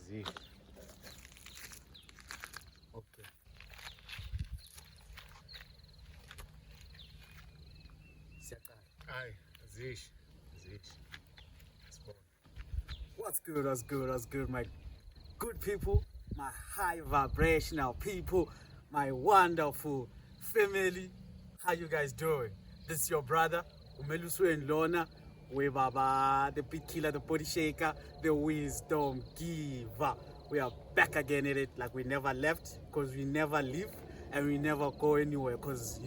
Zish. Okay. Aye, Zish. What's good, my good people, my high vibrational people, my wonderful family. How you guys doing? This is your brother, Umelusu and Lona, Webaba, the beat killer, the body shaker, the wisdom giver. We are back again at it like we never left, because we never leave and we never go anywhere, because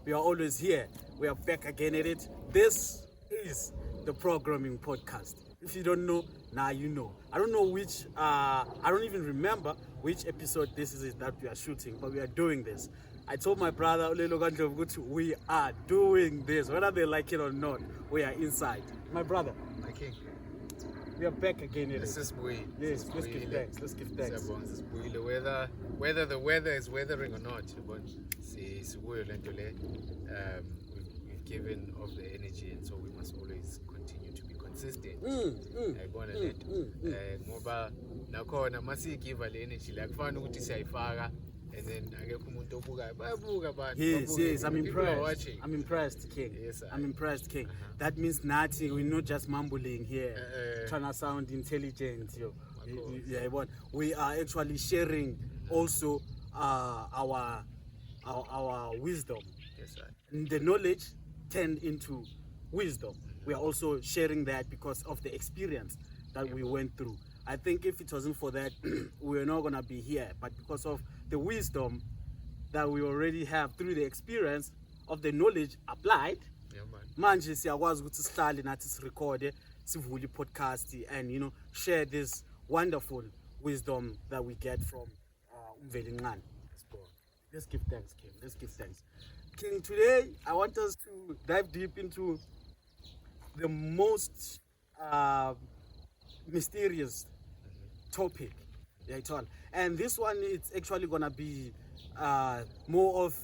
we are always here. We are back again at it. This is the Programming Podcast. If you don't know, now you know. I don't know which, I don't even remember which episode this is that we are shooting, but we are doing this. I told my brother, Lelokandlovu DJ, we are doing this. Whether they like it or not, we are inside. My brother. My king. We are back again. This is Bui. Yes, let's give thanks. Let's give thanks. Whether the weather is weathering or not, we've given off the energy, and so we must always continue to be consistent. Ngoba nakhona masiyigiva le energy la kufana ukuthi siyayifaka and then akekho umuntu obukayo bayabuka abantu. Yes, I'm impressed. I'm impressed, King. Yes, I'm impressed, King. That means nothing. We're not just mumbling here, trying to sound intelligent. We are actually sharing also our wisdom. Yes, sir. And the knowledge turned into wisdom. We are also sharing that because of the experience that we went through. I think if it wasn't for that, we're not going to be here. But because of the wisdom that we already have through the experience of the knowledge applied, manje siyakwazi ukuthi sihlale nathi sirekhode, sivule podcast and share this wonderful wisdom that we get from Umvelincane. Let's give thanks, King. Let's give thanks. King, today I want us to dive deep into the most mysterious topic. And this one is actually gonna be more of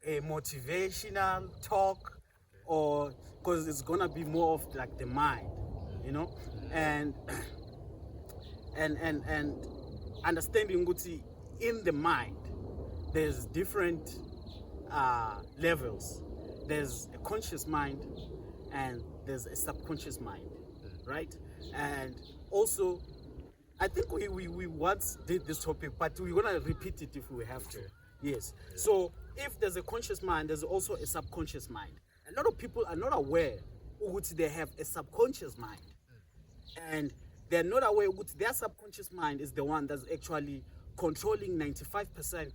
a motivational talk, or because it's gonna be more of like the mind, and understanding Guti in the mind. There's different levels. There's a conscious mind and there's a subconscious mind, right? And also, I think we once did this topic, but we're gonna repeat it if we have to. Yes. So if there's a conscious mind, there's also a subconscious mind. A lot of people are not aware that they have a subconscious mind, and they're not aware that their subconscious mind is the one that's actually controlling 95%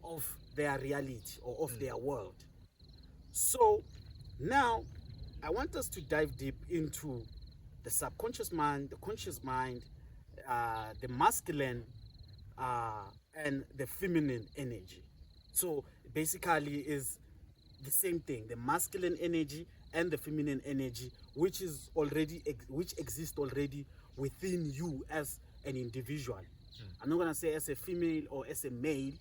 of their reality or of their world. So now I want us to dive deep into the subconscious mind, the conscious mind, the masculine and the feminine energy. So basically is the same thing, the masculine energy and the feminine energy, which exists already within you as an individual. I'm not gonna say as a female or as a male,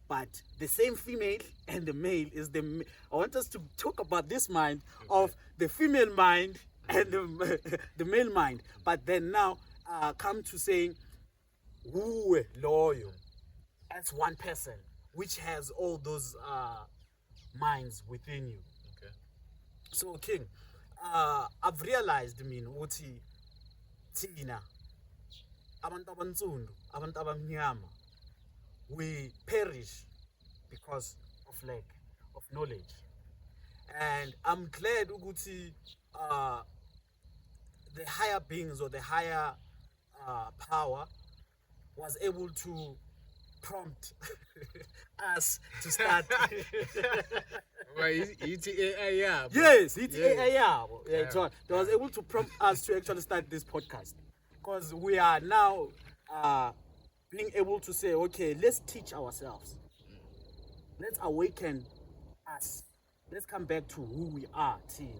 but the same female and the male is the. I want us to talk about this mind of the female mind and the male mind, but then now come to saying, who loyal as one person, which has all those minds within you. Okay. So King, I've realized uthi thina abantu abansundu, abantu abamnyama, we perish because of lack of knowledge. And I'm glad ukuthi the higher beings or the higher power was able to prompt us to start. Yes, it's AI. They was able to prompt us to actually start this podcast, because we are now being able to say, okay, let's teach ourselves. Let's awaken us. Let's come back to who we are, Tina.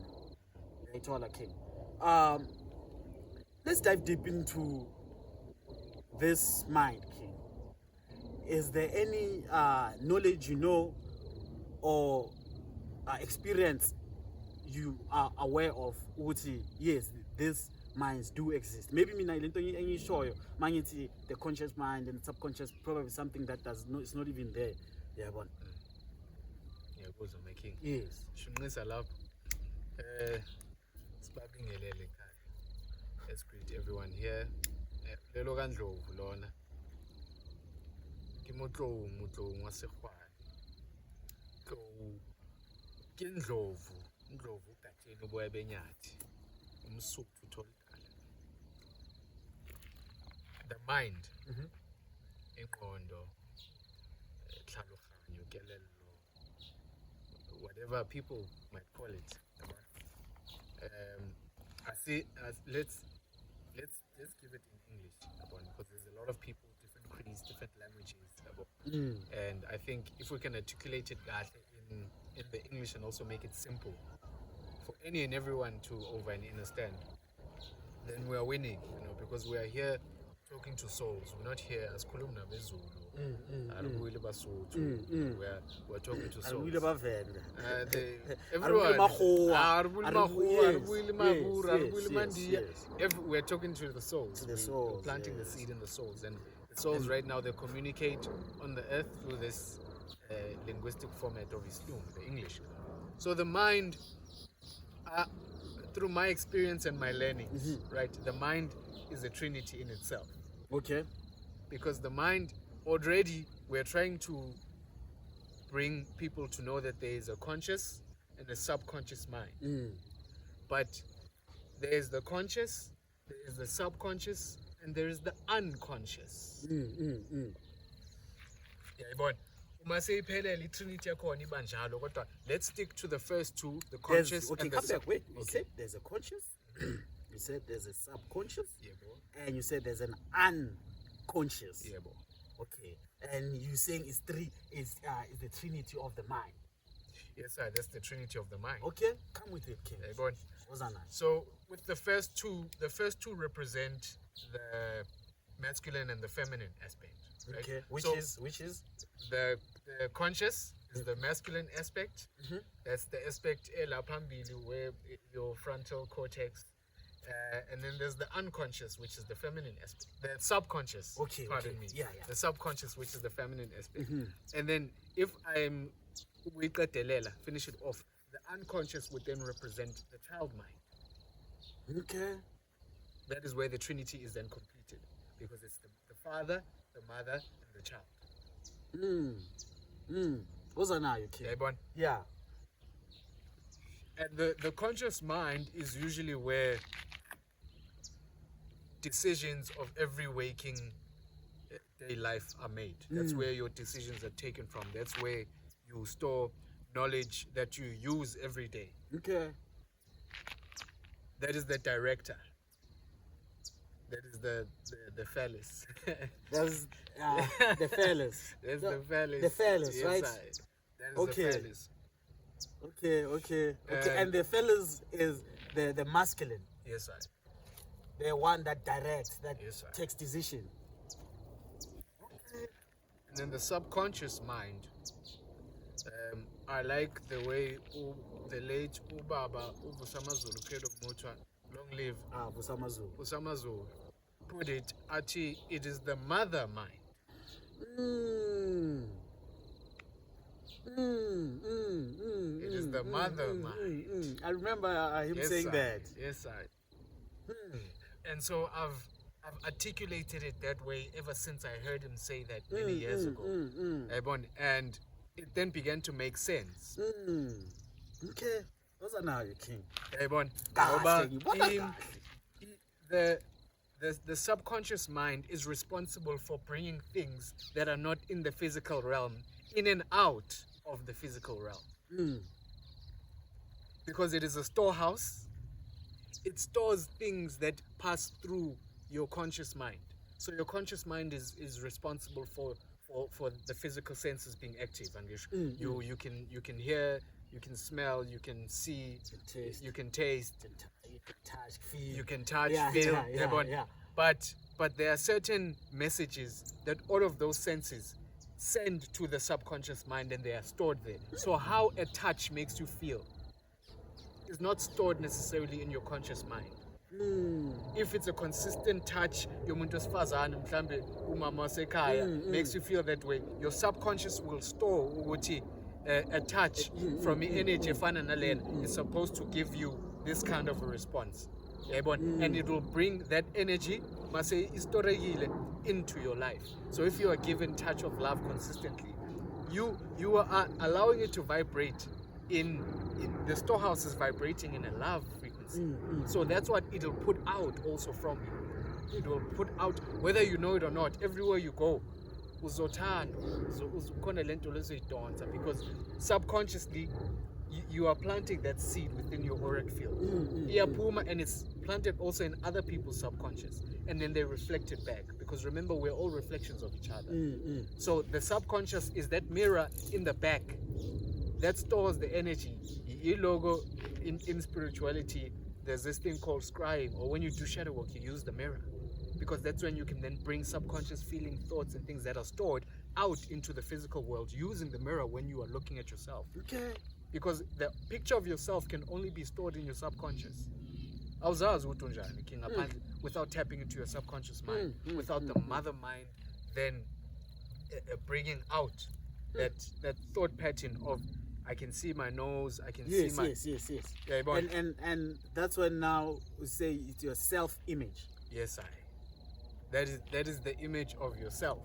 King. Let's dive deep into this mind, King. Is there any knowledge or experience you are aware of? Yes, these minds do exist. Maybe mina lento engiyishoyo manje the conscious mind and subconscious, probably something that it's not even there. Yeah, but Ngiyakuzwa my king. yes. Shunqisa lapho. Sibabingelele ekhaya. Let's greet everyone here. Lelokandlovu lona. Ke motlong wa Sekgwane. Ke Ndlovu gatsheni uboya benyathi. Umsuthu utholakala. The mind. Ingqondo. Tlhaloganyo, kelello. Whatever people might call it. I see. Let's give it in English, because there's a lot of people, different creeds, different languages, and I think if we can articulate it in the English and also make it simple for any and everyone to over and understand, then we are winning. Because we are here talking to souls. We're not here as Kolumna Bezulu. We're talking to souls. We're talking to the souls. We're planting the seed in the souls. And the souls right now, they communicate on the earth through this linguistic format of Islam, the English. So the mind, through my experience and my learnings, right, the mind is a trinity in itself. Okay. Because the mind, already we're trying to bring people to know that there is a conscious and a subconscious mind. But there is the conscious, there is the subconscious, and there is the unconscious. Let's stick to the first two, the conscious and the wait. You said there's a conscious, you said there's a subconscious, and you said there's an unconscious. Okay, and you saying it's the trinity of the mind. Yes, sir, that's the trinity of the mind. Okay, come with it, King. So with the first two represent the masculine and the feminine aspect. Right? Okay, which is the conscious is the masculine aspect. That's the aspect where your frontal cortex. And then there's the unconscious, which is the feminine aspect. The subconscious, pardon me. Yeah. The subconscious, which is the feminine aspect. And then if finish it off, the unconscious would then represent the child mind. Okay. That is where the trinity is then completed, because it's the father, the mother, and the child. What's that now, you kid? Yeah. And the conscious mind is usually where decisions of every waking day life are made. That's where your decisions are taken from. That's where you store knowledge that you use every day. Okay. That is the director. That is the phallus. That's the phallus. That's the phallus. The phallus, yes, right? That is the phallus. Okay. And the phallus is the masculine. Yes, sir. The one that directs, that yes, sir. Takes decision. And then the subconscious mind. I like the way the late Ubaba Ubusamazulu Credo Mocha, long live Busamazulu, put it. Ati, it is the mother mind. It is the mother mind. I remember him saying that. Yes, sir. And so I've articulated it that way ever since I heard him say that many years ago. And it then began to make sense. Okay. Those are now your king. The subconscious mind is responsible for bringing things that are not in the physical realm in and out of the physical realm. Because it is a storehouse. It stores things that pass through your conscious mind. So your conscious mind is responsible for the physical senses being active. And you can hear, you can smell, you can see, you can taste, you can touch, feel. But there are certain messages that all of those senses send to the subconscious mind, and they are stored there. So how a touch makes you feel is not stored necessarily in your conscious mind. If it's a consistent touch, yomuntu wesifazane mhlambe umama wasekhaya makes you feel that way, your subconscious will store ukuthi a touch from energy efana nalena is supposed to give you this kind of a response. And it will bring that energy mase istorekile into your life. So if you are given touch of love consistently, you are allowing it to vibrate in the storehouse is vibrating in a love frequency. So that's what it'll put out also from you. It will put out, whether you know it or not, everywhere you go. Because subconsciously you are planting that seed within your auric field. And it's planted also in other people's subconscious, and then they reflect it back, because remember, we're all reflections of each other. So the subconscious is that mirror in the back that stores the energy. Logo in spirituality, there's this thing called scribe, or when you do shadow work, you use the mirror, because that's when you can then bring subconscious feeling, thoughts, and things that are stored out into the physical world using the mirror when you are looking at yourself. Okay. Because the picture of yourself can only be stored in your subconscious. Without tapping into your subconscious mind, without the mother mind then bringing out that thought pattern of, I can see my nose, I can see my... Yes. Yeah, and that's when now we say it's your self-image. Yes, that is the image of yourself.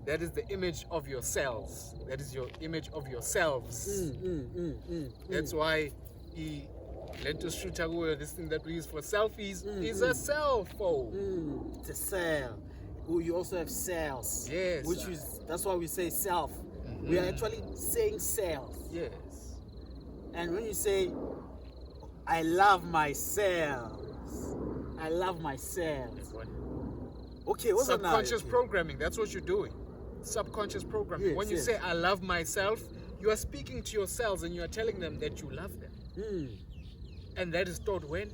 That is the image of your cells. That is your image of yourselves. That's why this thing that we use for selfies is a cell phone. It's a cell. You also have cells. Yes. That's why we say self. We are actually saying cells. Yes. And when you say, I love my cells. I love my cells. Okay, what's subconscious programming? That's what you're doing. Subconscious programming. Yes, when you say I love myself, you are speaking to your cells and you are telling them that you love them. And that is stored where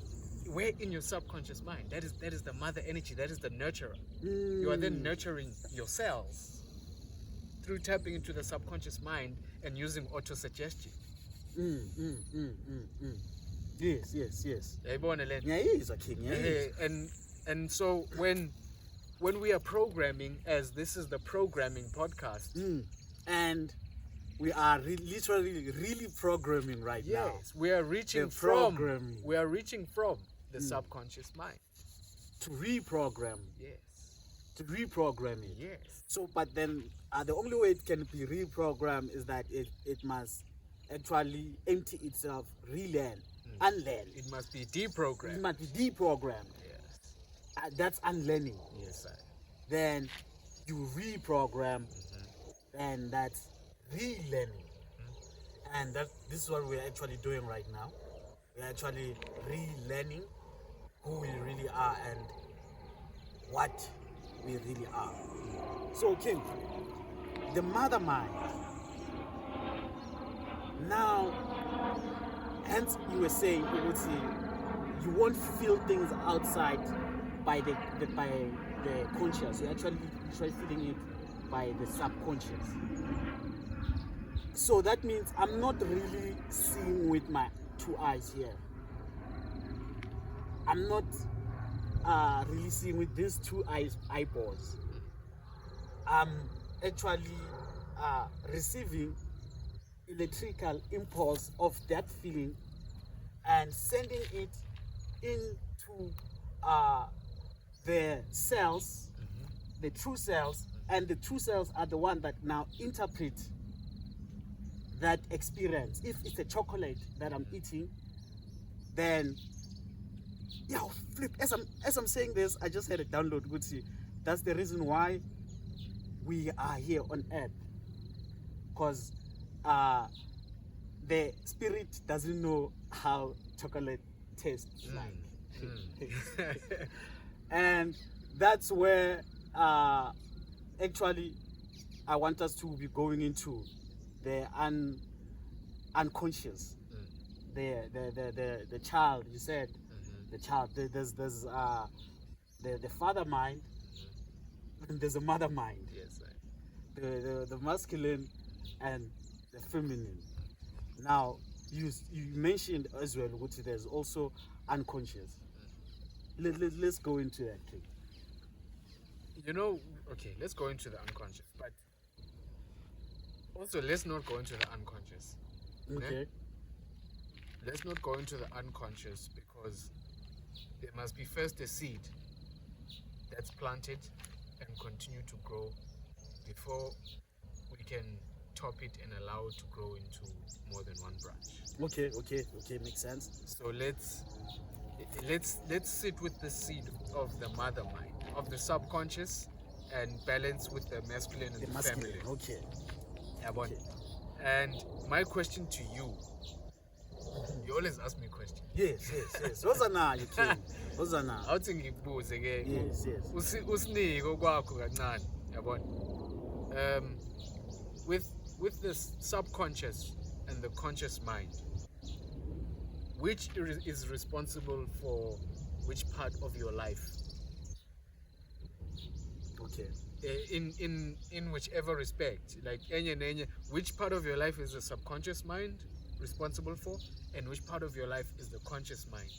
in your subconscious mind. That is the mother energy. That is the nurturer. You are then nurturing your cells through tapping into the subconscious mind and using auto-suggestion. Yes. Yeah, he is a king. Yeah, and so when we are programming, as this is the programming podcast, and we are literally really programming right now. Yes, we are reaching from the subconscious mind to reprogram. Yes, to reprogram it. Yes. So, but then the only way it can be reprogrammed is that it must actually empty itself, relearn, unlearn. It must be deprogrammed. It must be deprogrammed. Yes. That's unlearning. Yes, sir. Then you reprogram, and that's relearning. And this is what we're actually doing right now. We're actually relearning who we really are and what we really are. So, King, the mother mind. Now, hence you were saying, you won't feel things outside by the conscious. You actually try feeling it by the subconscious. So that means I'm not really seeing with my two eyes here. I'm not really seeing with these two eyeballs. I'm actually receiving electrical impulse of that feeling and sending it into the cells, the true cells, and the true cells are the one that now interpret that experience. If it's a chocolate that I'm eating, then flip. As I'm saying this, I just had a download. Good see. That's the reason why we are here on Earth, because the spirit doesn't know how chocolate tastes like. And that's where actually I want us to be going into the unconscious, the child. You said the child. There's the father mind, and there's a mother mind. Yes, sir. The masculine and the feminine. Now, you mentioned as well, Guti, there's also unconscious. Let's go into that, King. Okay, let's go into the unconscious, but also let's not go into the unconscious. Okay. Let's not go into the unconscious because there must be first a seed that's planted and continue to grow before we can top it and allow it to grow into more than one branch. Okay, makes sense. So let's sit with the seed of the mother mind, of the subconscious, and balance with the masculine and the feminine. Okay. Yeah, but and my question to you always ask me questions. Yes. Ozana, you King. Ozana. Awuthi ngikubuze ke. Yes. Usinike kwakho kancane, yabona. With the subconscious and the conscious mind, which is responsible for which part of your life? Okay. In whichever respect, like any, which part of your life is the subconscious mind responsible for, and which part of your life is the conscious mind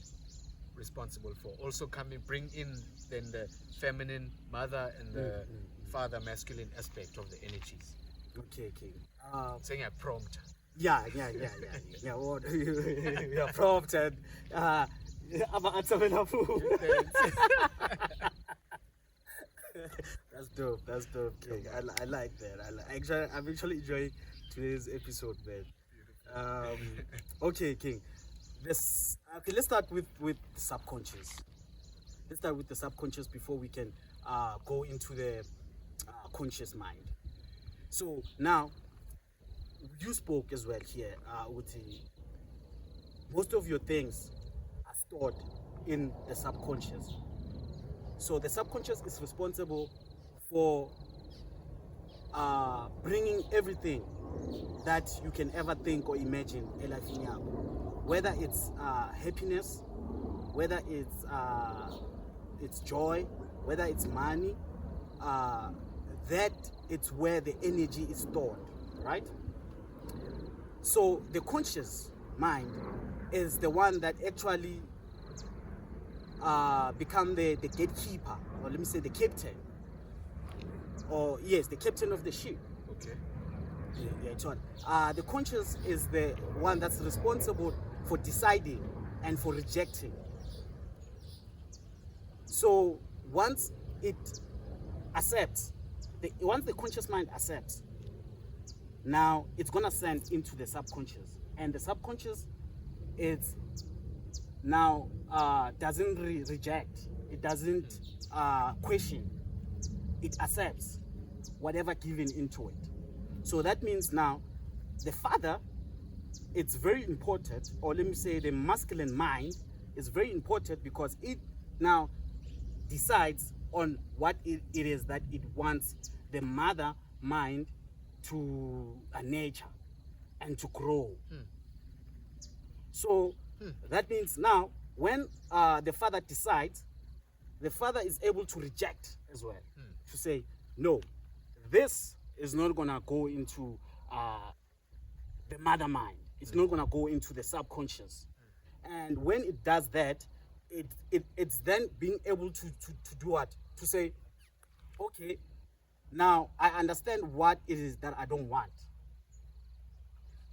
responsible for? Also, bring in then the feminine mother and the father masculine aspect of the energies. Okay, King. Saying I prompt. Yeah. What? You are prompted. I'm answering That's dope, King. I like that. I'm actually enjoying today's episode, man. Okay, King. Let's start with the subconscious. Let's start with the subconscious before we can go into the conscious mind. So now, you spoke as well here, Uti. Most of your things are stored in the subconscious. So the subconscious is responsible for bringing everything that you can ever think or imagine in life, whether it's happiness, whether it's joy, whether it's money, that it's where the energy is stored, right? So the conscious mind is the one that actually become the gatekeeper, or let me say the captain, or yes, the captain of the ship. Okay. Yeah, John. The conscious is the one that's responsible for deciding and for rejecting. So once it accepts, once the conscious mind accepts, now it's gonna send into the subconscious, and the subconscious is now doesn't reject, it doesn't question, it accepts whatever given into it. So that means now the father, it's very important, or let me say the masculine mind is very important, because it now decides on what it is that it wants the mother mind to nurture and to grow. So that means now when the father decides, the father is able to reject as well, to say, no, this is not gonna go into the mother mind. It's not gonna go into the subconscious. And when it does that, it's then being able to do what? To say, okay, now I understand what it is that I don't want.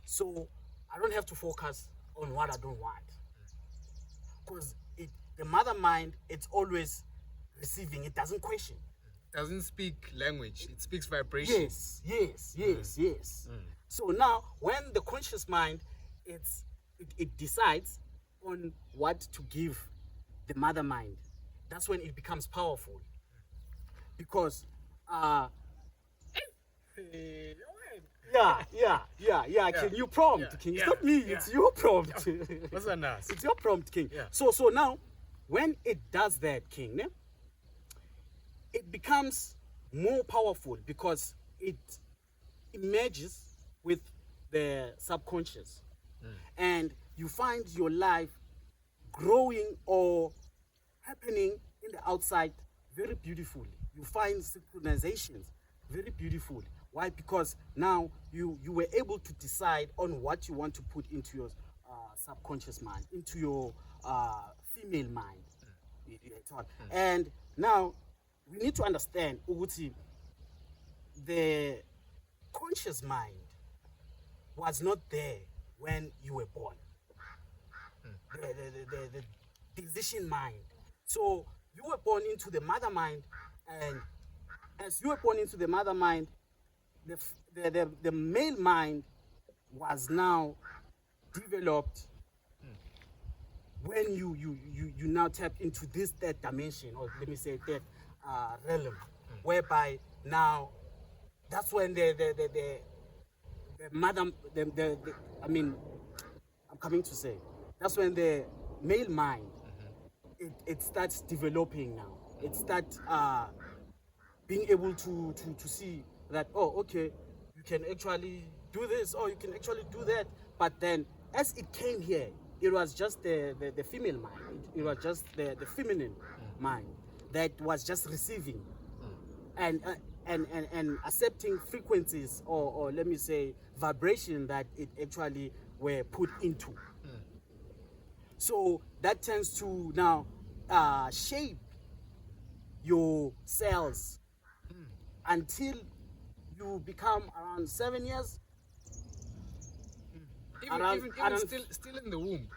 So I don't have to focus on what I don't want. Because the mother mind, it's always receiving, it doesn't question. It doesn't speak language, it speaks vibration. Yes. So now when the conscious mind, it decides on what to give the mother mind, that's when it becomes powerful. Because yeah. Can you prompt, King? It's not me, it's your prompt. What's that nice? It's your prompt, King. Yeah. So now when it does that, King, it becomes more powerful because it emerges with the subconscious. And you find your life growing or happening in the outside very beautifully. You find synchronizations very beautifully. Why? Because now you were able to decide on what you want to put into subconscious mind, into your female mind. And now we need to understand ukuthi the conscious mind was not there when you were born. The decision mind. So you were born into the mother mind, and as you were born into the mother mind, the male mind was now developed when you now tap into this third dimension, or let me say third realm, whereby now that's when the mother, I mean, I'm coming to say, that's when the male mind, it starts developing now. It starts being able to see that, oh, okay, you can actually do this, or you can actually do that. But then, as it came here, it was just the female mind. It was just the feminine mind that was just receiving and accepting frequencies, or let me say vibration that it actually were put into. So that tends to now shape your cells until you become around 7 years. Still in the womb.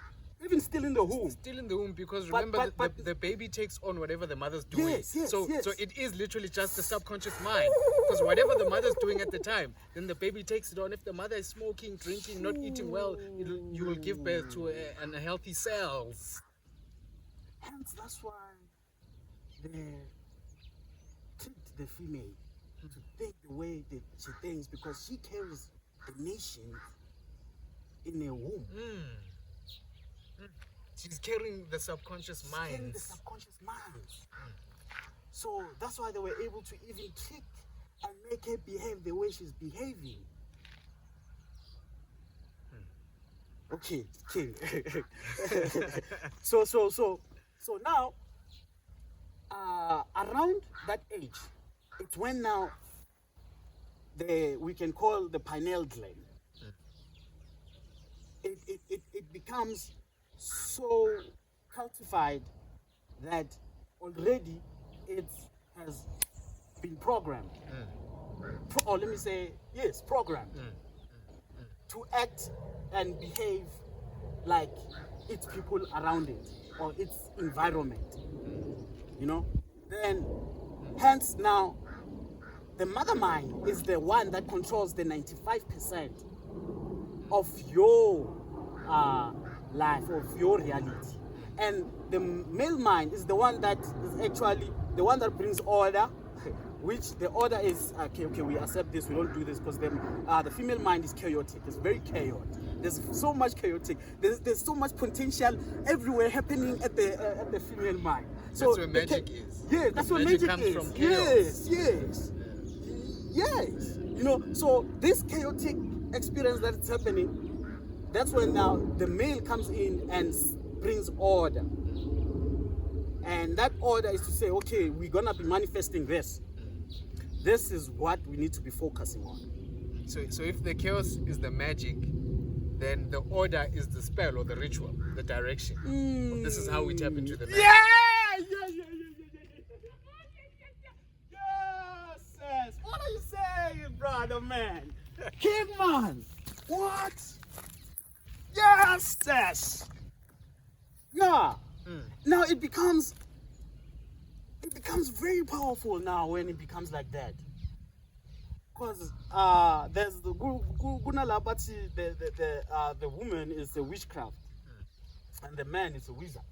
Even still in the womb. Still in the womb, because remember, the baby takes on whatever the mother's doing. Yes. So it is literally just the subconscious mind. Because whatever the mother's doing at the time, then the baby takes it on. If the mother is smoking, drinking, not eating well, you will give birth to unhealthy cells. Hence, that's why they treat the female to think the way that she thinks, because she carries the nation in her womb. She's carrying the subconscious mind. Carrying the subconscious mind. So that's why they were able to even trick and make her behave the way she's behaving. Okay, King. So now, around that age, it's when now we can call the pineal gland. It becomes so cultivated that already it has been programmed. Or let me say, yes, programmed to act and behave like its people around it or its environment. You know? Then, hence now, the mother mind is the one that controls the 95% of your life, of your reality. And the male mind is the one that is actually the one that brings order, which the order is, okay, we accept this, we don't do this, because the female mind is chaotic. It's very chaotic. There's so much chaotic. There's so much potential everywhere happening at the female mind. So that's where magic is. Yeah, that's where magic comes is. From chaos. Yes. You know, so this chaotic experience that's happening, that's when now the male comes in and brings order. And that order is to say, okay, we're gonna be manifesting this. This is what we need to be focusing on. So if the chaos is the magic, then the order is the spell or the ritual, the direction. This is how we tap into the magic. Yes. What are you saying, brother, man? King man. What? Yes. Yeah. Now it becomes very powerful now when it becomes like that. Because there's the the woman is a witchcraft and the man is a wizard.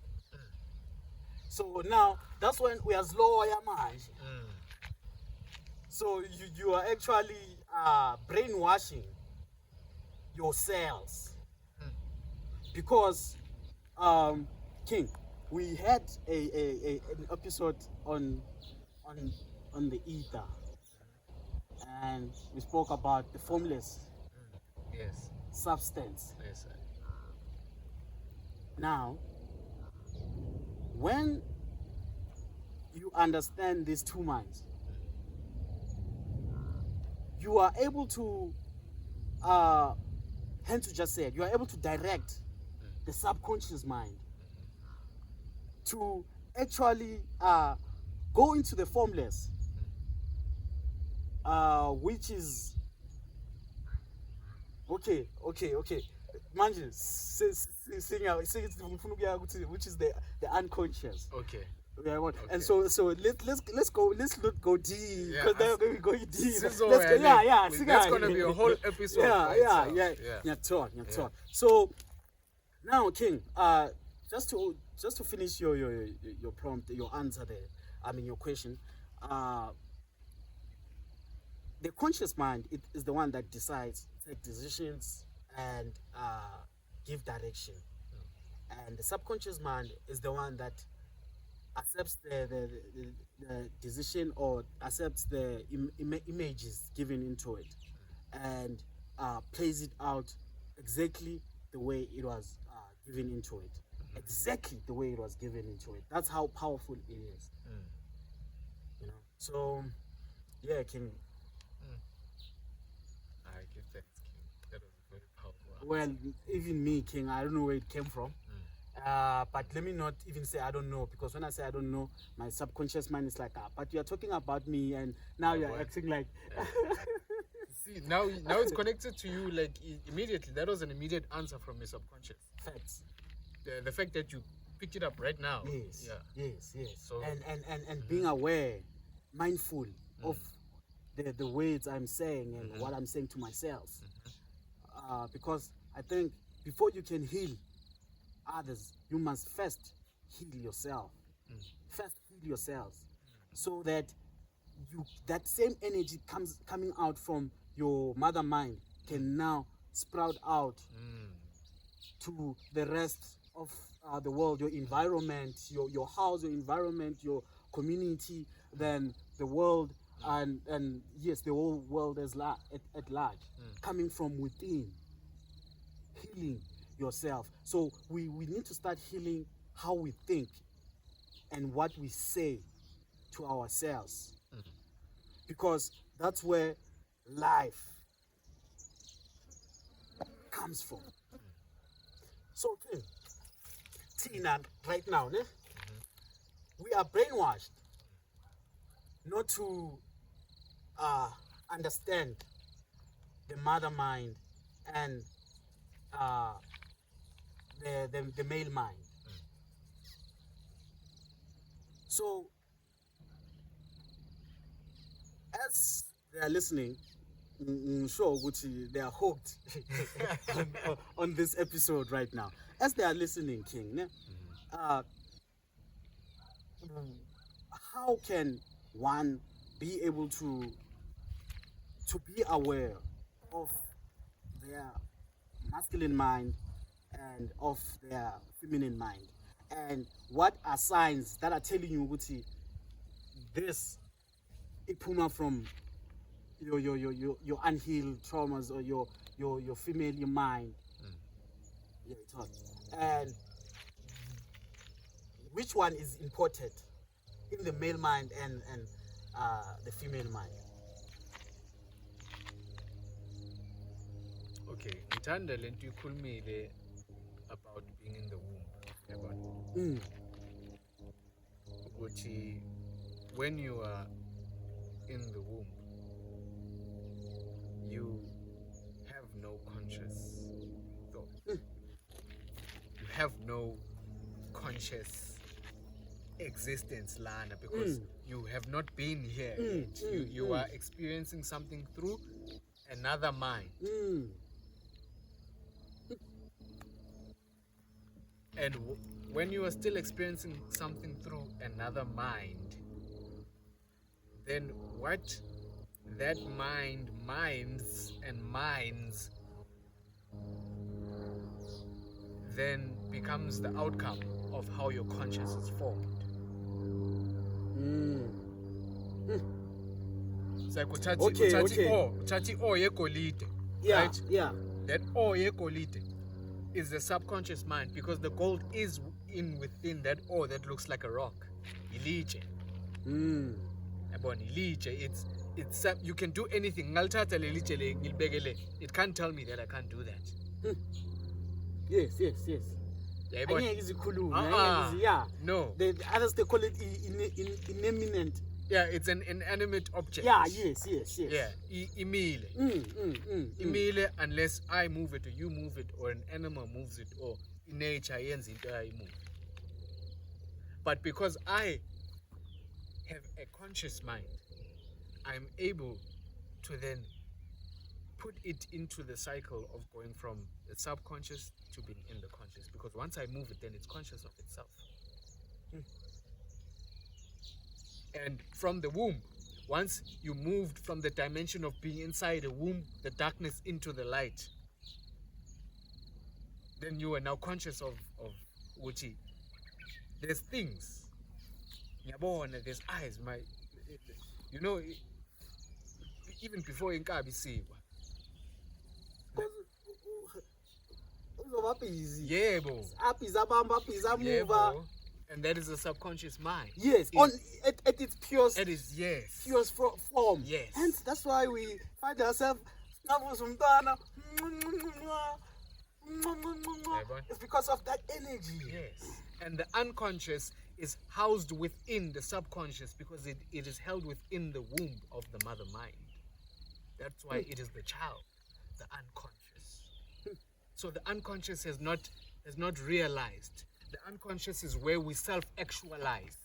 So now that's when we are slow mind. So you are actually brainwashing your cells. Because King, we had an episode on the ether, and we spoke about the formless substance. Yes, sir. Now, when you understand these two minds, you are able to, hence you just said, you are able to direct the subconscious mind, to actually go into the formless, which is okay. Manje, which is the unconscious. Okay. Yeah, Okay. and so let's not go deep, Yeah, because then we're going deep. That's gonna be a whole episode. Yeah. So now, King, just to finish your prompt, your answer there. I mean your question. The conscious mind is the one that decides, take decisions, and give direction. And the subconscious mind is the one that accepts the decision, or accepts the images given into it, and plays it out exactly the way it was given into it. Exactly the way it was given into it. That's how powerful it is. You know. So, yeah, King. I give thanks, King. That was a very powerful answer. Well, even me, King, I don't know where it came from. But let me not even say I don't know, because when I say I don't know, my subconscious mind is like, but you're talking about me, and now you're acting like. See, now it's connected to you like immediately. That was an immediate answer from your subconscious. Facts. The fact that you picked it up right now. Yes. Yeah. Yes. So, and being aware, mindful of the words I'm saying and what I'm saying to myself. Because I think before you can heal others, you must first heal yourself. First heal yourselves, so that that same energy coming out from your mother mind can now sprout out to the rest of the world, your environment, your house, your environment, your community, then the world, and yes, the whole world at large, coming from within, healing yourself. So we need to start healing how we think and what we say to ourselves, because that's where life comes from. So Tina, right now, we are brainwashed not to understand the mother mind and the male mind. So as they are listening, I'm sure they are hooked on this episode right now. As they are listening, King, how can one be able to be aware of their masculine mind and of their feminine mind? And what are signs that are telling you this iphuma from your unhealed traumas, or your female mind? And which one is important in the male mind and the female mind? okay, ngithanda lento ikhulumile about being in the womb. Ukuthi when you are in the womb, you have no conscious thought. You have no conscious existence, Lana, because you have not been here yet. You are experiencing something through another mind. And when you are still experiencing something through another mind, then what that mind minds then becomes the outcome of how your conscious is formed. It's like uthathi ore yegolide, right? Yeah. That ore yegolide is the subconscious mind, because the gold is within that ore that looks like a rock. Ilitshe. It's you can do anything. It can't tell me that I can't do that. Yes. Yayibona? Angeke izikhulume, Ah, yeah. no. The others they call it inanimate. Yeah, it's an inanimate object. Yeah, yes. Yeah, imile. Imile unless I move it or you move it or an animal moves it or in nature yenza into move. But because I have a conscious mind, I'm able to then put it into the cycle of going from the subconscious to being in the conscious. Because once I move it, then it's conscious of itself. And from the womb, once you moved from the dimension of being inside a womb, the darkness into the light, then you are now conscious of Uchi. There's things. There's eyes. You know, even before Inkabi Siwa. Yebo. And that is a subconscious mind. Yes, at its purest. It is, yes. Purest form. Yes. Hence, that's why we find ourselves. It's because of that energy. Yes. And the unconscious is housed within the subconscious because it is held within the womb of the mother mind. That's why it is the child, the unconscious. So the unconscious has not realized. The unconscious is where we self-actualize.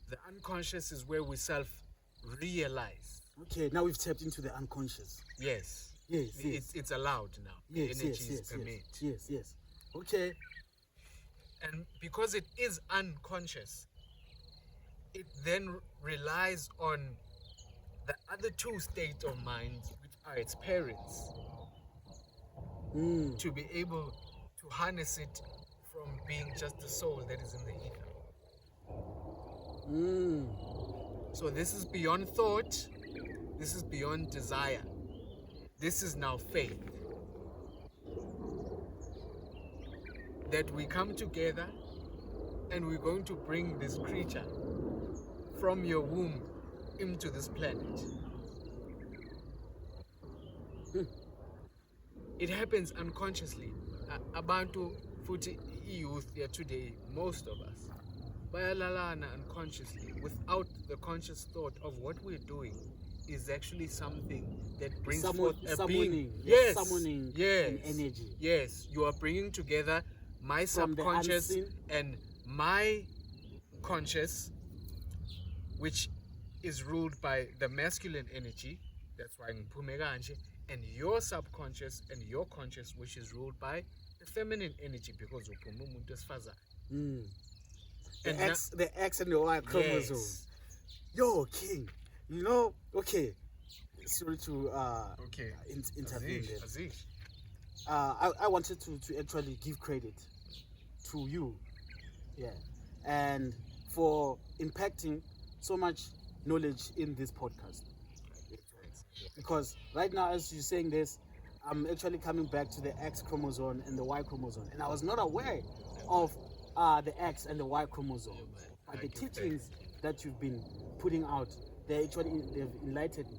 The unconscious is where we self-realize. Okay, now we've tapped into the unconscious. Yes. Yes. It's allowed now. Yes, the energy is permitted. Yes. Okay. And because it is unconscious, it then relies on the other two states of mind, which are its parents, to be able to harness it from being just the soul that is in the ether. So this is beyond thought. This is beyond desire. This is now faith. That we come together and we're going to bring this creature from your womb into this planet. It happens unconsciously. Abantu futhi youth here today, most of us, bayalalana unconsciously without the conscious thought of what we're doing is actually something that brings forth a being. Yes, summoning yes, energy. Yes, you are bringing together my From the subconscious unseen. and my conscious, which is ruled by the masculine energy. That's why ngiphume kanje. And your subconscious and your conscious, which is ruled by the feminine energy, because uphume umuntu wesifazane. The X and the Y chromosome. Yes. Yo, King, you know, okay. Sorry to intervene there. Aziz. I wanted to actually give credit to you, and for impacting so much knowledge in this podcast. Because right now, as you're saying this, I'm actually coming back to the X chromosome and the Y chromosome, and I was not aware of the X and the Y chromosome. But the teachings that you've been putting out, they've enlightened me.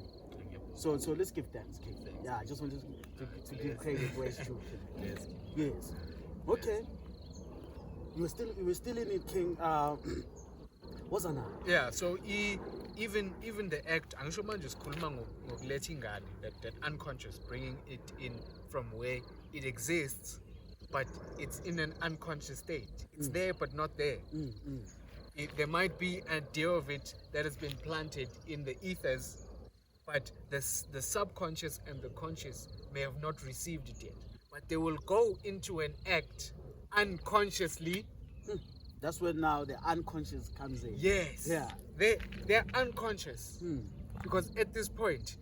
So let's give thanks, King. Yeah, I just wanted to give credit where it's due. Yes. Okay. You were still in it, King. What's on that? Yeah. So even the act, angisho manje sikhuluma ngokuletha ingane, that unconscious, bringing it in from where it exists, but it's in an unconscious state. It's there but not there. There might be an idea of it that has been planted in the ethers, but the subconscious and the conscious may have not received it yet. But they will go into an act unconsciously. That's where now the unconscious comes in. Yes. Yeah. They're unconscious. Because at this point,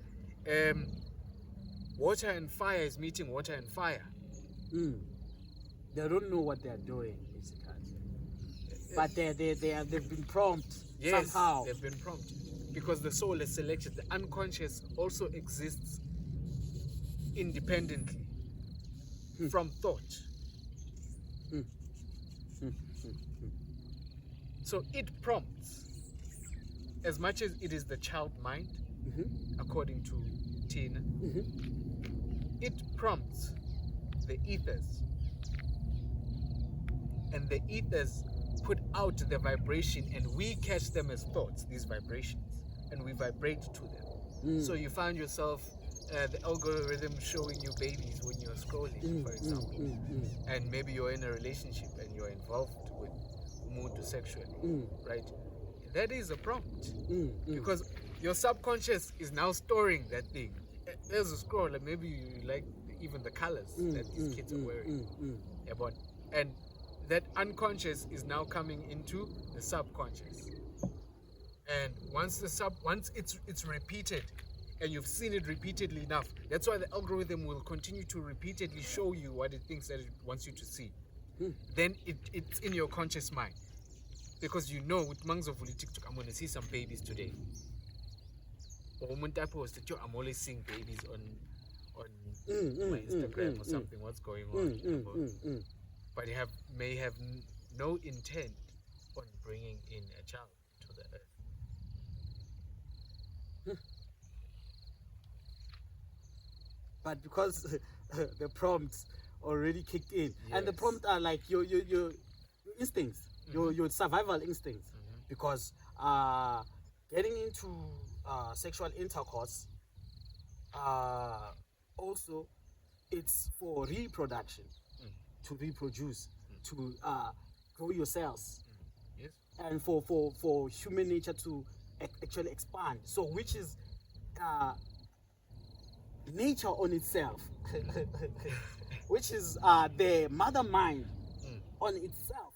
water and fire is meeting water and fire. They don't know what they're doing, basically. But they've been prompted somehow. They've been prompted. Because the soul is selected. The unconscious also exists independently from thought. So it prompts. As much as it is the child mind, according to Tina, it prompts the ethers, and the ethers put out the vibration, and we catch them as thoughts, these vibrations, and we vibrate to them. So you find yourself the algorithm showing you babies when you're scrolling, for example, and maybe you're in a relationship and you're involved with umuntu sexually, right? That is a prompt, because your subconscious is now storing that thing. There's a scroll, and maybe you like even the colors that these kids are wearing, and that unconscious is now coming into the subconscious. And once it's repeated, and you've seen it repeatedly enough, that's why the algorithm will continue to repeatedly show you what it thinks that it wants you to see. Then it's in your conscious mind, because you know with months of TikTok, I'm going to see some babies today. Or I'm always seeing babies on my Instagram or something. What's going on? But you may have no intent on bringing in a child to the earth. But because the prompts already kicked in, and the prompts are like your instincts, your survival instincts, because getting into sexual intercourse, also it's for reproduction, to reproduce, to grow your cells, and for human nature to actually expand. So which is nature on itself, which is the mother mind on itself,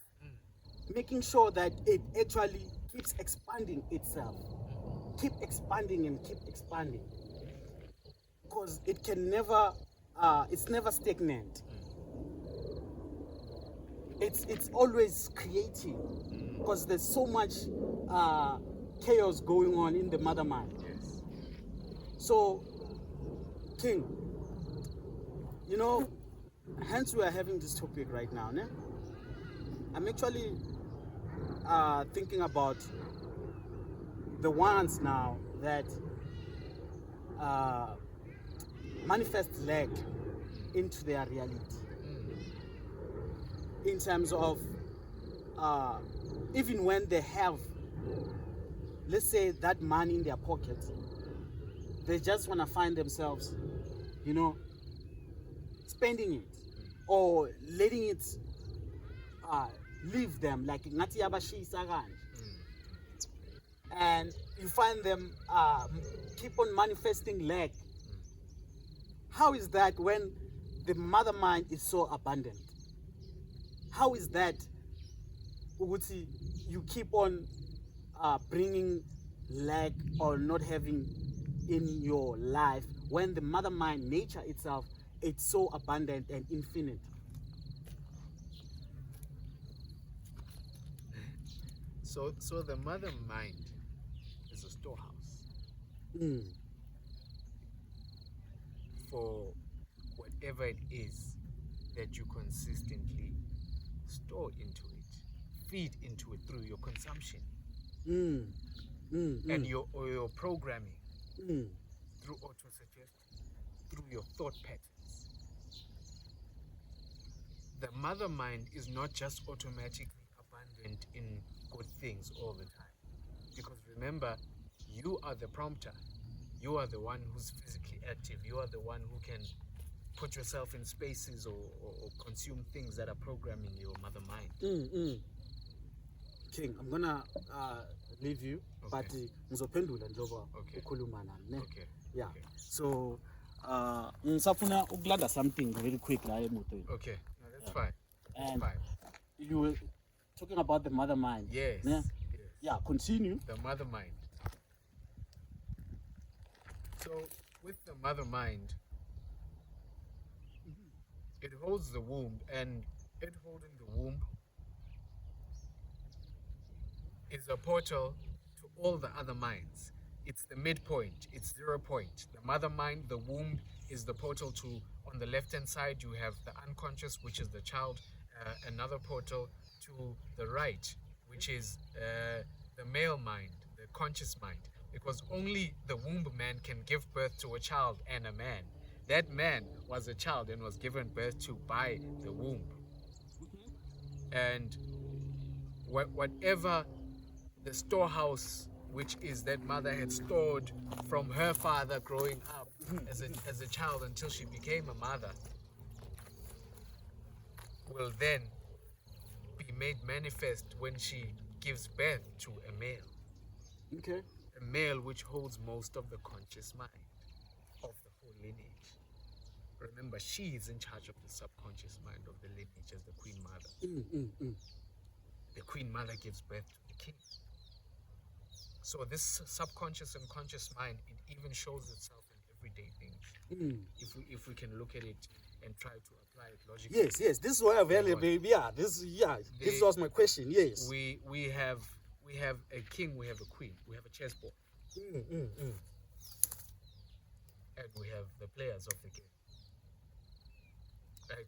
making sure that it actually keeps expanding itself, keep expanding and keep expanding, because it can never, it's never stagnant. It's always creating, because there's so much chaos going on in the mother mind. So, King, you know, hence we are having this topic right now. Ne? I'm actually thinking about the ones now that manifest lag into their reality. In terms of even when they have, let's say, that money in their pocket, they just want to find themselves, you know, spending it or letting it leave them, like ngathi yabashisa kanje. And you find them keep on manifesting lack. How is that when the mother mind is so abundant? How is that Uguti, you keep on bringing lack or not having in your life when the mother mind, nature itself, it's so abundant and infinite? So the mother mind is a storehouse for whatever it is that you consistently store into it, feed into it through your consumption and your programming, through auto-suggestion, through your thought patterns. The mother mind is not just automatically abundant in good things all the time, because remember, you are the prompter, you are the one who's physically active, you are the one who can put yourself in spaces or consume things that are programming your mother mind. King, I'm gonna leave you, but ngizophendula njengoba ukhuluma nami, ne? Yeah. So ngisafuna ukulanda something very quick la emotweni. Okay, no, that's fine. That's And fine. you were talking about the mother mind. Yes. Ne? Yeah, continue. The mother mind. So with the mother mind, it holds the womb, and it holding the womb is a portal to all the other minds. It's the midpoint, it's 0 point. The mother mind, the womb, is the portal to, on the left-hand side, you have the unconscious, which is the child, another portal to the right, which is the male mind, the conscious mind, because only the womb man can give birth to a child and a man. That man was a child and was given birth to by the womb. And whatever the storehouse, which is that mother had stored from her father growing up as a child until she became a mother, will then be made manifest when she gives birth to a male. Okay. A male which holds most of the conscious mind of the whole lineage. Remember, she is in charge of the subconscious mind of the lineage as the queen mother. The queen mother gives birth to the king. So this subconscious and conscious mind, it even shows itself in everyday things. If we can look at it and try to apply it logically. Yes. This is why available. Yeah. This was my question. Yes. We have a king. We have a queen. We have a chessboard. And we have the players of the game. Right?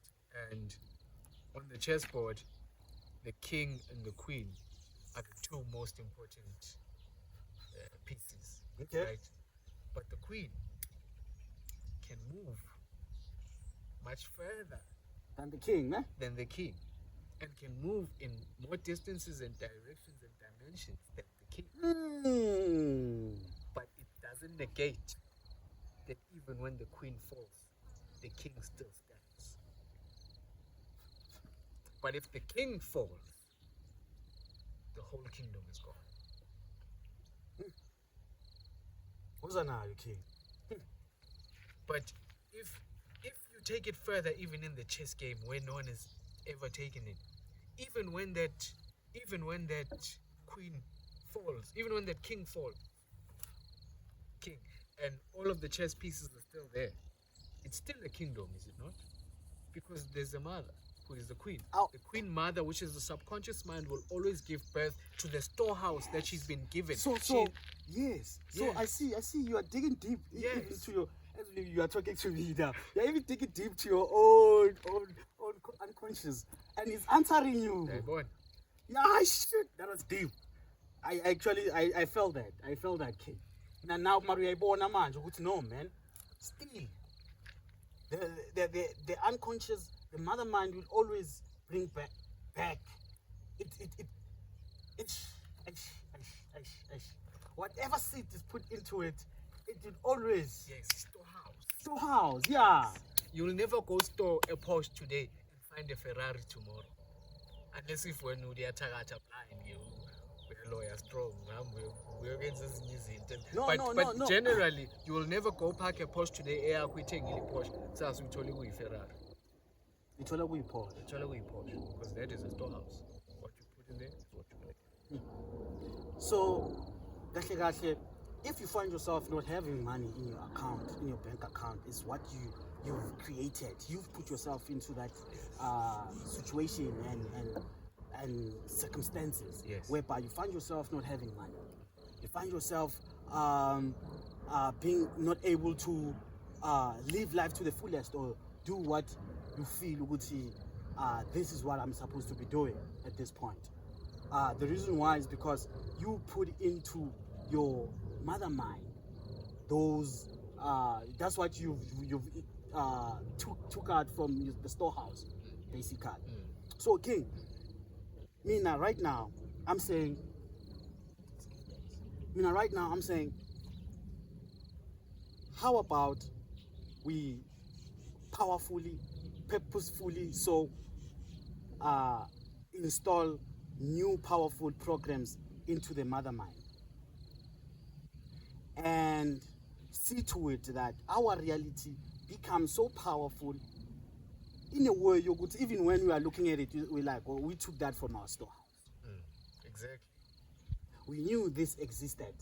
And on the chessboard, the king and the queen are the two most important pieces. Okay. Right? But the queen can move much further Than the king, eh? than the king, and can move in more distances and directions and dimensions than the king. But it doesn't negate that even when the queen falls, the king still stands. But if the king falls, the whole kingdom is gone. Who's that now, king? But if you take it further, even in the chess game where no one has ever taken it, even when that queen falls, even when that king falls, and all of the chess pieces are still there, it's still a kingdom, is it not? Because there's a mother who is the queen. The queen mother, which is the subconscious mind, will always give birth to the storehouse that she's been given. Yes. So I see you are digging deep into your, as you are talking to me now. You're even digging deep to your own unconscious, and it's answering you. Yeah, shit, that was deep. I felt that. I felt that, kid. Now Mario Ibona manje ukuthi no, man. Still, the unconscious, the mother mind will always bring back. Whatever seed is put into it, it will always. Yes, storehouse, yeah. You'll never go store a Porsche today and find a Ferrari tomorrow. Unless if when you are blind, we're lawyer strong, we're against this new thing. But generally, you will never go park a Porsche today, quitting a Porsche, so we told you we Ferrari. You told we Porsche. Because that is a storehouse. What you put in there is what you make. So, if you find yourself not having money in your account, in your bank account, is what you've created. You've put yourself into that situation and circumstances whereby you find yourself not having money. You find yourself being not able to live life to the fullest or do what you feel would see. This is what I'm supposed to be doing at this point. The reason why is because you put into your mother mind those. That's what you've took out from the storehouse, basically. So, King, right now I'm saying, how about we powerfully, purposefully, install new powerful programs into the mother mind and see to it that our reality becomes so powerful in a way even when we are looking at it, we're like, oh, we took that from our storehouse. Exactly. We knew this existed.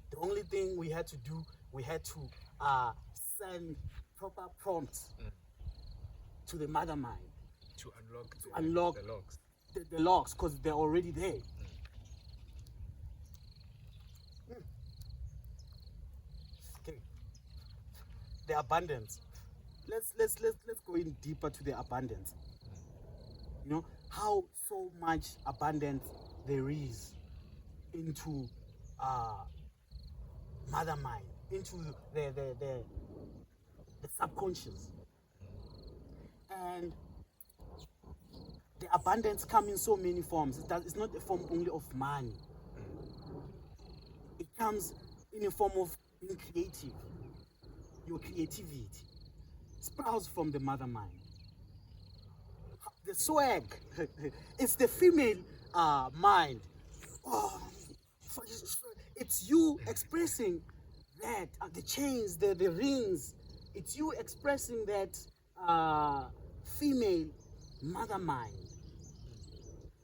The only thing we had to do, we had to send proper prompts to the mother mind to unlock the locks. The locks, because they're already there. Okay. The abundance. Let's go in deeper to the abundance. You know how so much abundance there is into mother mind, into the subconscious. And the abundance comes in so many forms. It's not a form only of money. It comes in a form of being creative. Your creativity sprouts from the mother mind. The swag, it's the female mind. Oh, it's you expressing that, the chains, the rings. It's you expressing that female mother mind.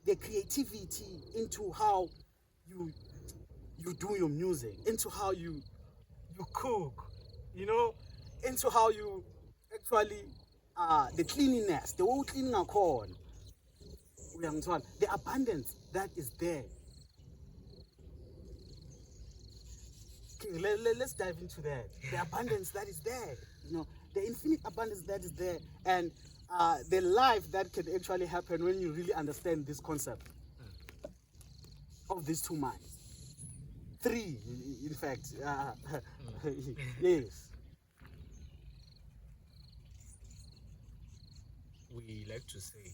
The creativity into how you do your music, into how you cook, into how you actually the cleanliness, the whole cleaning a corn, the abundance that is there. Okay, let's dive into that. The abundance that is there, the infinite abundance that is there, and the life that can actually happen when you really understand this concept of these two minds. Three, in fact. Yes. We like to say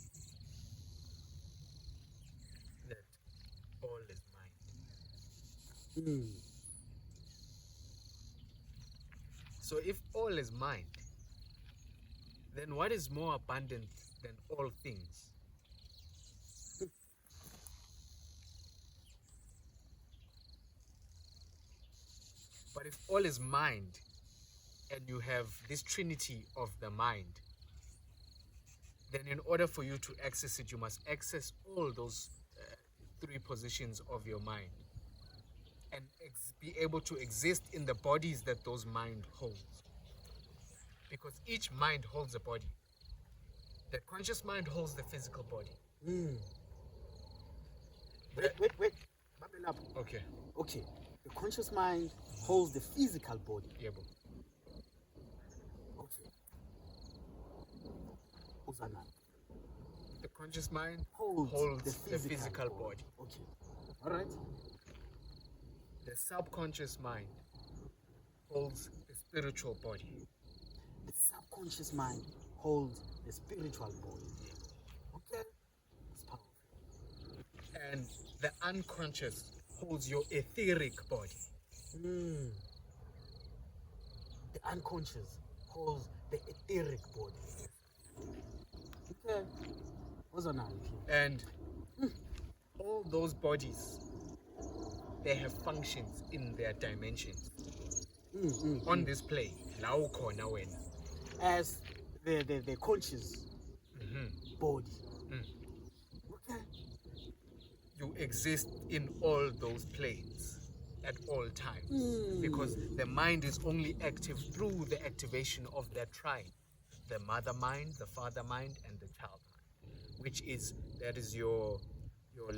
that all is mind. So if all is mind, then what is more abundant than all things? But if all is mind, and you have this trinity of the mind, then in order for you to access it, you must access all those three positions of your mind and be able to exist in the bodies that those mind holds. Because each mind holds a body. The conscious mind holds the physical body. Wait. Babel up. Okay. The conscious mind holds the physical body. Yeah, bro. Okay. Uzana. The conscious mind holds the physical body. Okay. All right. The subconscious mind holds the spiritual body. The subconscious mind holds the spiritual body. Okay. That's powerful. And the unconscious holds your etheric body. The unconscious holds the etheric body. Okay. What's on that? And all those bodies, they have functions in their dimensions. On this plane, as the conscious body. Okay. You exist in all those planes at all times because the mind is only active through the activation of that trine, the mother mind, the father mind, and the child mind, which is your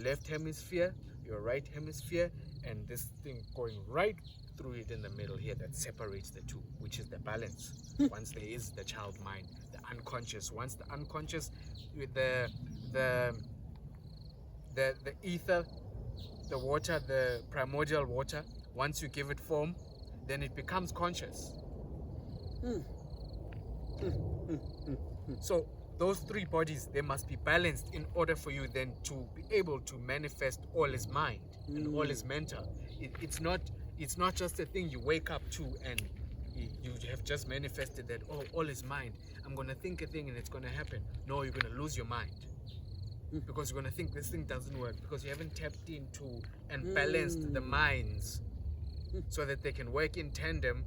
left hemisphere, your right hemisphere, and this thing going right through it in the middle here that separates the two, which is the balance. Once there is the child mind, the unconscious. Once the unconscious, with the ether, the water, the primordial water, once you give it form, then it becomes conscious. So those three bodies, they must be balanced in order for you then to be able to manifest all is mind and all is mental. It's not just a thing you wake up to and you have just manifested that, oh, all is mind. I'm going to think a thing and it's going to happen. No, you're going to lose your mind. Because you're going to think this thing doesn't work because you haven't tapped into and balanced the minds so that they can work in tandem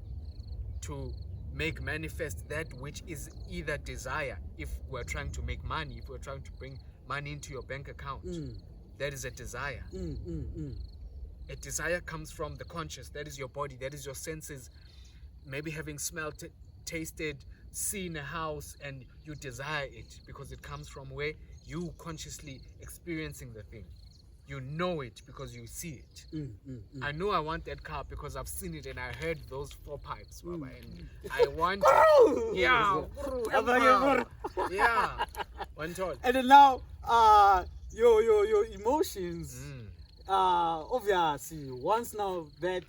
to make manifest that which is either desire. If we're trying to make money, if we're trying to bring money into your bank account, that is a desire. A desire comes from the conscious. That is your body, that is your senses. Maybe having smelled, tasted, seen a house, and you desire it because it comes from where you consciously experiencing the thing. You know it because you see it. I know I want that car because I've seen it and I heard those 4 pipes, Baba, and I want it. Yeah, yeah. One told. And then now, your emotions, obviously, once now that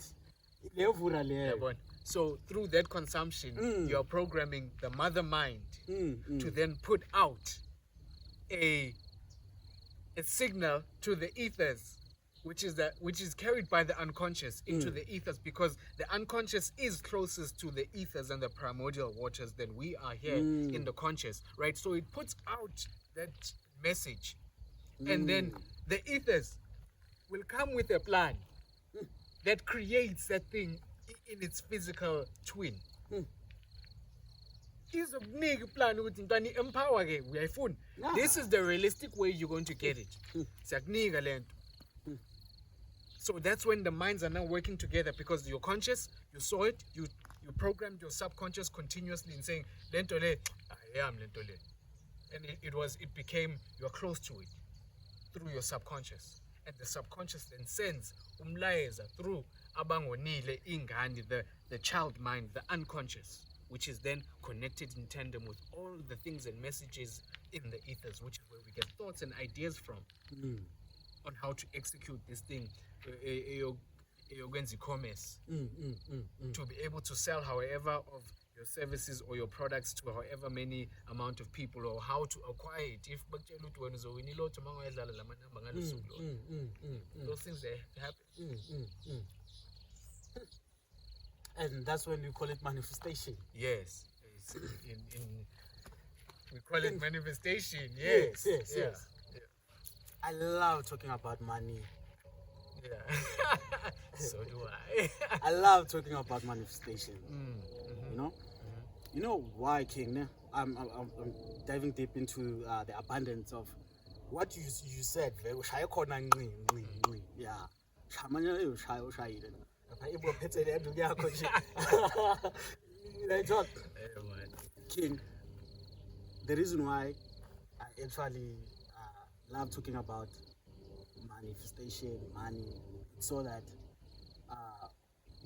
Yabona? So through that consumption, you are programming the mother mind to then put out a signal to the ethers, which is carried by the unconscious into the ethers, because the unconscious is closest to the ethers and the primordial waters than we are here in the conscious, right? So it puts out that message, and then the ethers will come with a plan that creates that thing in its physical twin. Izokunika plan ukuthi ntwana empower ke uyayifuna. This is the realistic way you're going to get it. Siyakunika lento. So that's when the minds are now working together, because you're conscious, you saw it, you programmed your subconscious continuously in saying lento le I am lento le. And it became, you're close to it through your subconscious. And the subconscious then sends umlayeza through abangonile ingane, the child mind, the unconscious, which is then connected in tandem with all the things and messages in the ethers, which is where we get thoughts and ideas from on how to execute this thing, commerce, to be able to sell however of your services or your products to however many amount of people, or how to acquire it. If those things they happen. And that's when we call it manifestation. Yes. We call it manifestation. Yes. Yeah. I love talking about money. Yeah. So do I. I love talking about manifestation. You know why, King? I'm diving deep into the abundance of what you said. Yeah. King, the reason why I actually love talking about manifestation, money, so that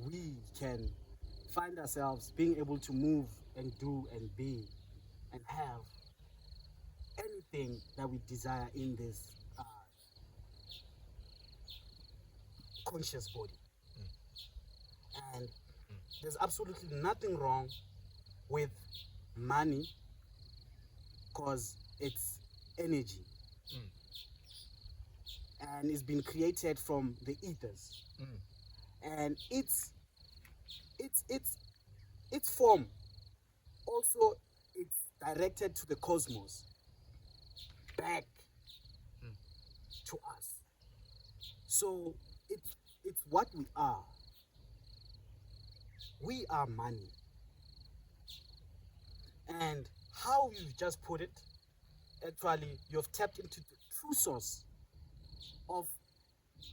we can find ourselves being able to move and do and be and have anything that we desire in this conscious body. And there's absolutely nothing wrong with money, because it's energy. And it's been created from the ethers. And its form also, it's directed to the cosmos, back to us. So it's what we are. We are money. And how you just put it, actually, you've tapped into the true source of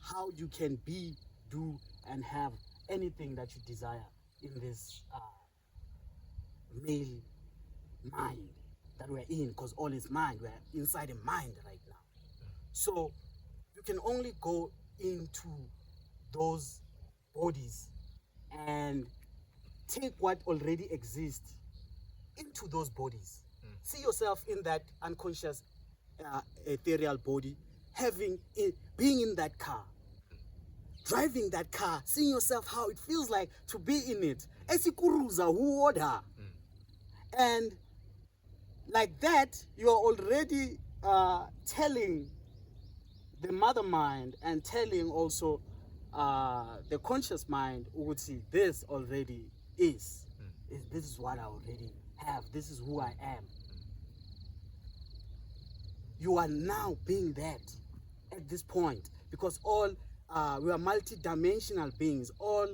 how you can be, do, and have anything that you desire in this male mind that we're in, because all is mind. We're inside a mind right now. So you can only go into those bodies and take what already exists into those bodies. See yourself in that unconscious ethereal body, being in that car, driving that car, seeing yourself how it feels like to be in it. Esikuruza who order. And like that, you are already telling the mother mind and telling also the conscious mind, Uguti, this already is. This is what I already have. This is who I am. You are now being that at this point, because all we are multi-dimensional beings. All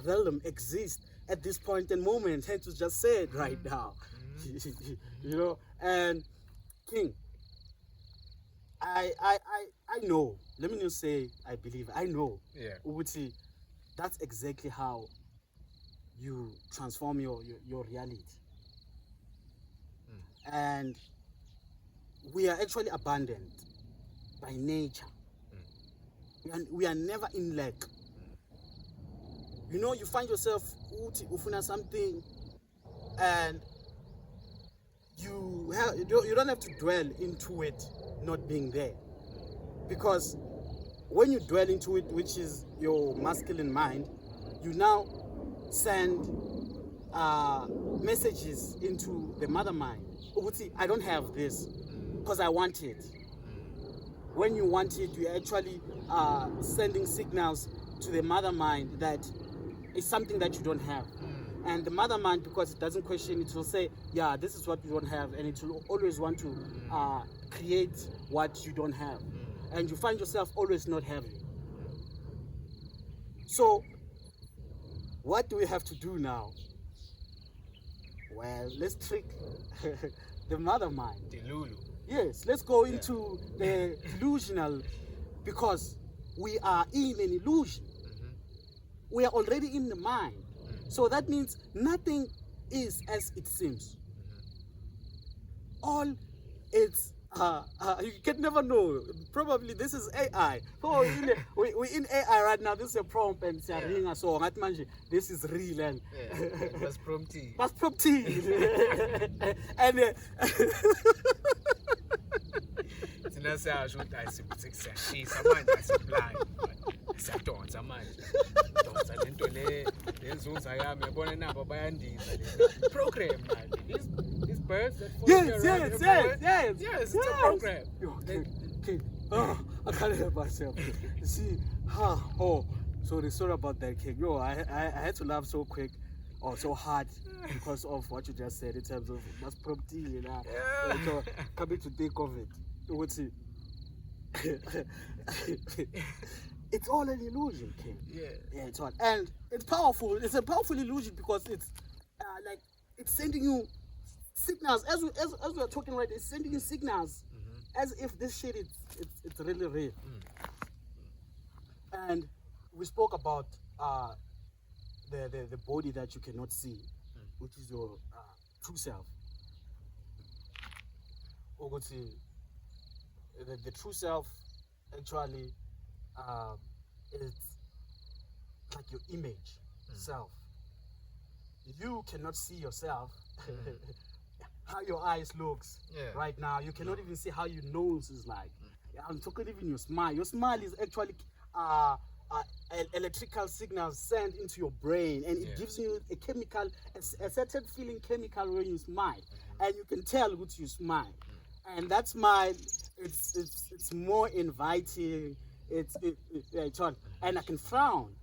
realm exists at this point and moment. Hence, was just said right now. You know, and King, I know. Let me not say I believe. I know. Yeah. Uguti, that's exactly how you transform your reality. And we are actually abundant by nature. We are never in lack. You know, you find yourself ufuna something, and you don't have to dwell into it not being there, because when you dwell into it, which is your masculine mind, you now send messages into the mother mind. I don't have this because I want it. When you want it, you're actually sending signals to the mother mind that it's something that you don't have. And the mother mind, because it doesn't question, it will say, yeah, this is what you don't have, and it will always want to create what you don't have. And you find yourself always not having. So, what do we have to do now? Well, let's trick the mother mind. The Lulu. Yes, let's go into the delusional, because we are in an illusion. We are already in the mind. So that means nothing is as it seems. All it's, you can never know. Probably this is AI. So we're in AI right now. This is a prompt and it's a ring. So this is real. And That's prompting. that's prompting. And Sinasasho ukuthi ayisishisa manje asiblind. Siyadonsa manje. Donsa lento le lenzuza yami yabona nabo bayandisa le program manje. These birds that follow yes. Yes, it's a program. Okay. I can't help myself. You see, sorry about that, King. I had to laugh so quick or so hard because of what you just said in terms of that's prompting, you know. So coming to think of it, what's it? It's all an illusion, King. Yeah, it's all, and it's powerful. It's a powerful illusion because it's like it's sending you signals as we're talking right. It's sending you signals as if this shit it's really real. And we spoke about the body that you cannot see, which is your true self. Or the true self actually it's like your image self. You cannot see yourself. How your eyes looks right now. You cannot even see how your nose is like. I'm talking even your smile. Your smile is actually electrical signals sent into your brain, and it gives you a chemical, a certain feeling chemical when you smile, and you can tell what you smile. And that smile, it's more inviting. It's on, and I can frown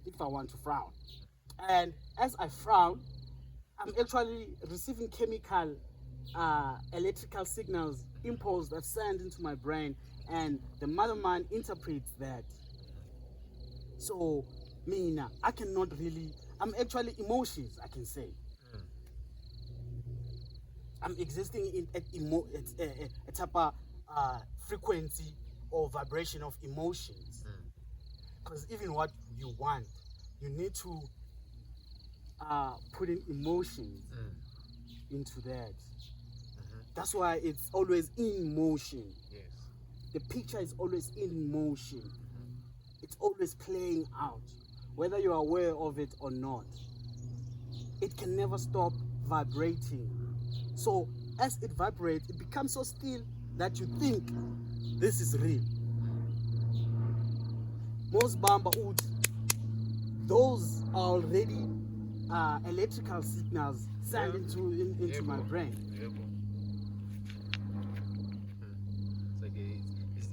if I want to frown. And as I frown, I'm actually receiving chemical, electrical signals, impulse that send into my brain, and the mother mind interprets that. So, I cannot really, I'm actually emotions, I can say. I'm existing in a type of frequency or vibration of emotions. Because even what you want, you need to put in emotions into that. That's why it's always in motion. Yes. The picture is always in motion. It's always playing out, whether you're aware of it or not. It can never stop vibrating. So as it vibrates, it becomes so still that you think this is real. Most bamba oud, those are already electrical signals sent into my brain.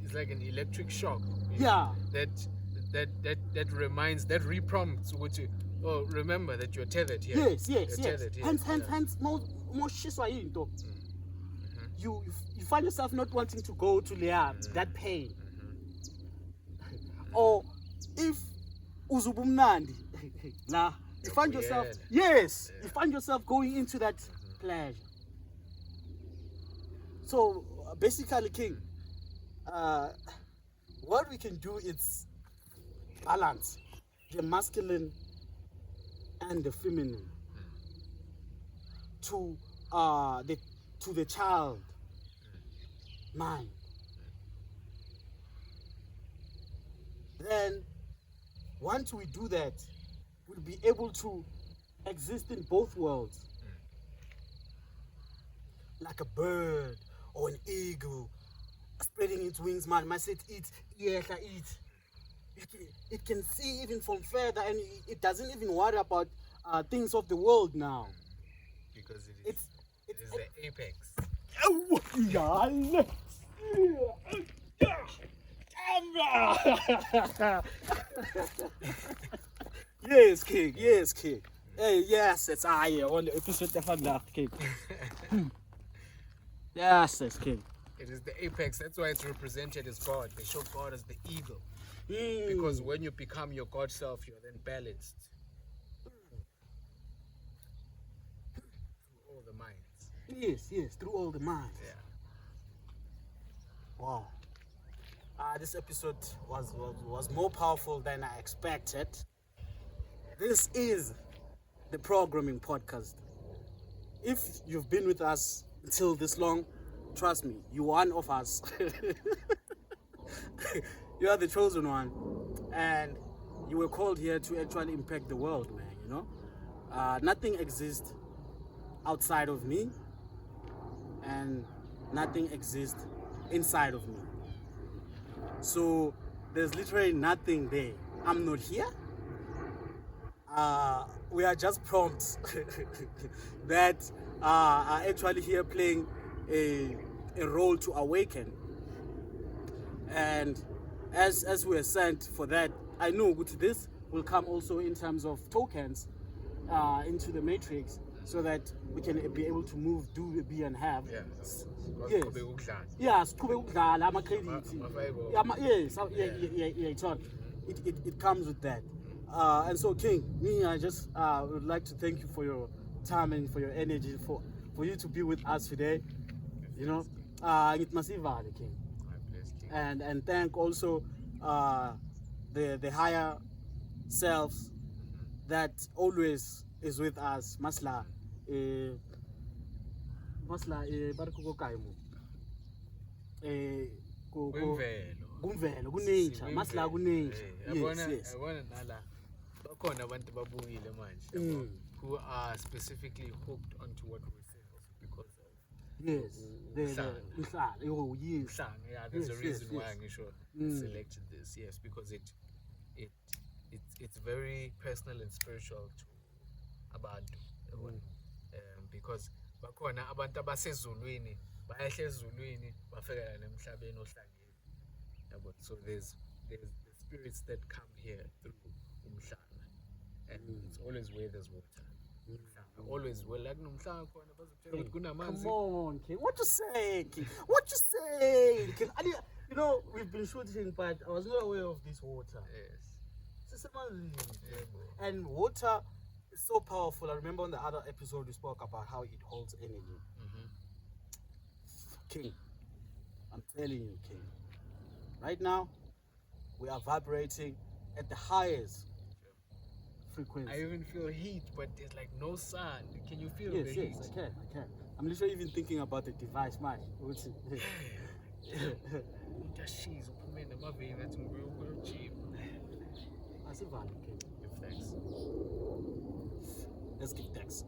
It's like an electric shock. Yeah. That reminds, that reprompts what you. Oh, remember that you're tethered here. Yes. Tethered here. Hence, more shiswa into. You find yourself not wanting to go to that pain. Or if uzubumnandi, you find yourself, you find yourself going into that pleasure. So basically, King, what we can do is balance the masculine and the feminine to the child mind. Then once we do that, we'll be able to exist in both worlds, like a bird or an eagle spreading its wings. Man, I said eat. You it can see even from further, and it doesn't even worry about things of the world now. Because It's the apex. Oh, yeah. Yes, King. Yes, King. Hey, yes, it's I on the episode of Vandaag, King. Yes, it's King. It is the apex. That's why it's represented as God. They show God as the eagle. Because when you become your God self, you're then balanced through all the minds. Yes, through all the minds. Yeah. Wow. This episode was more powerful than I expected. This is the Programming Podcast. If you've been with us until this long, trust me, you're one of us. You are the chosen one, and you were called here to actually impact the world, man. You know, nothing exists outside of me, and nothing exists inside of me. So there's literally nothing there. I'm not here. We are just prompts that are actually here playing a role to awaken. And as we are sent for that, I know this will come also in terms of tokens into the matrix, so that we can be able to move, do, be, and have. Yeah. Yes. Yes, ama-credit. Yes, it's on. It comes with that. And so, King, I just would like to thank you for your time and for your energy, for you to be with us today. You know, it must be King. And thank also the higher selves that always is with us. Masla, barikuko kaimu. Kumvelo, kunature, masla kunature. Yes. Yabona nala bakhona abantu babuyile manje who are specifically hooked onto what we say also because of Yes. yeah, there's a reason why I'm sure selected this. Yes, because it's very personal and spiritual to abantu. Because bakhona abantu abasezulwini bayehle ezulwini bafika nemhlabeni ohlangene. So there's the spirits that come here through umhlanga, and it's always where there's water. Always where like nomhlanga khona bazokutshela ukuthi kunamanzi. Come on, King. What you say, King? What you say, King? You know, we've been shooting, but I was not aware of this water. Yes. And water is so powerful. I remember on the other episode we spoke about how it holds energy. King, I'm telling you, King. Right now, we are vibrating at the highest frequency. I even feel heat, but there's like no sun. Can you feel the heat? Yes, I can. I'm literally even thinking about the device, man. Give thanks. Let's give thanks.